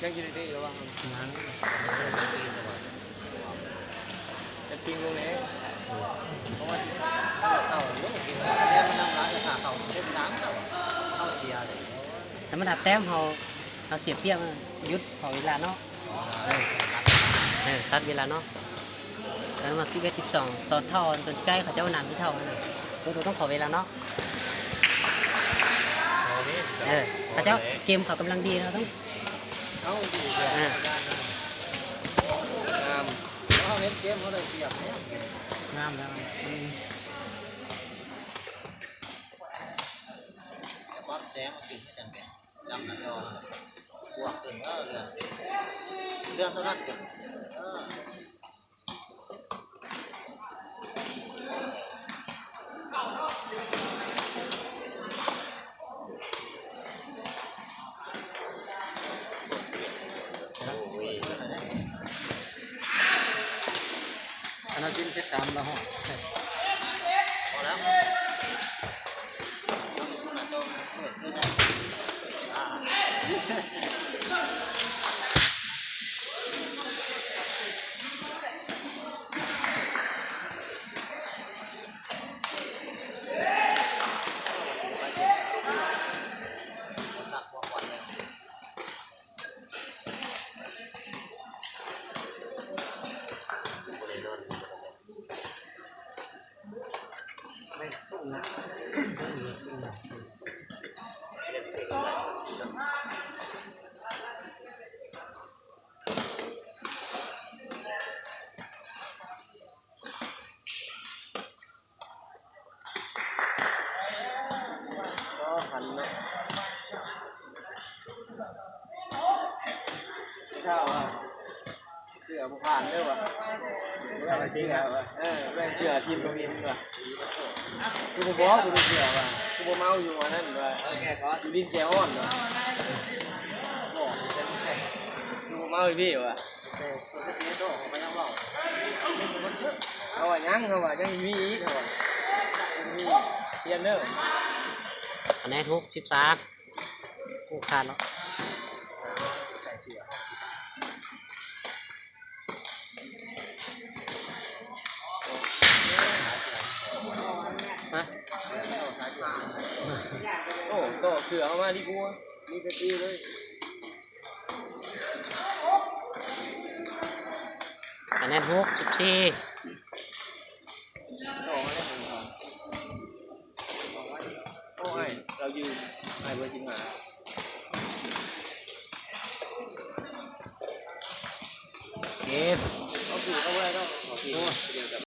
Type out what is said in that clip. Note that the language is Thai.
ยังกินได้หรือว่ายังจะปิ้งลงนี้เพราะว่าเข่าลูกกินเนี่ยมันน้ำร้านจะขาเข่าเส้นน้ำเข่าเสียเลยแต่มันดัดแต้มเราเสียเปรียบยุดขอเวลาเนาะตัดเวลาเนาะแล้วมา11 12ตอนเท่าตอนใกล้เขาจะเอาน้ำที่เท่านั้นตัวต้องขอเวลาเนาะเขาจะเกมเขากำลังดีเราต้องเอาดีเลยงามเขาเล่นเกมเขาเลยเสียบเนี่ยงามแล้วป๊อปแซมมากินให้จังเป็นจำหน้าจอบวกถึงก็เรื่องเท่านั้นเองเราจิ้มเช็ดจำแล้วฮะพอแล้วหันนะข้าวเสือบุผ่านด้วยวะแม่เสือวะแม่เสือทีมตรงนี้ด้วยคือผมบอกคือเสือวะคือผมเมาอยู่วันนั้นด้วยอยู่ดินแก้วอ่อนด้วยบอกคือผมเมาอยู่พี่วะเขาว่ายังมีอีกเขาว่ามีเทียนเนอร์อันนี้ทุก13กูขาดเนาะโอ้ก็เสือเอามาดีกว่ามีกระตีเลยอันนี้ทุก14โอ้ยเรายืนไอ้เบอร์จริงหาเก็บเอาคือเอาไว้ต้องขอทีเดียว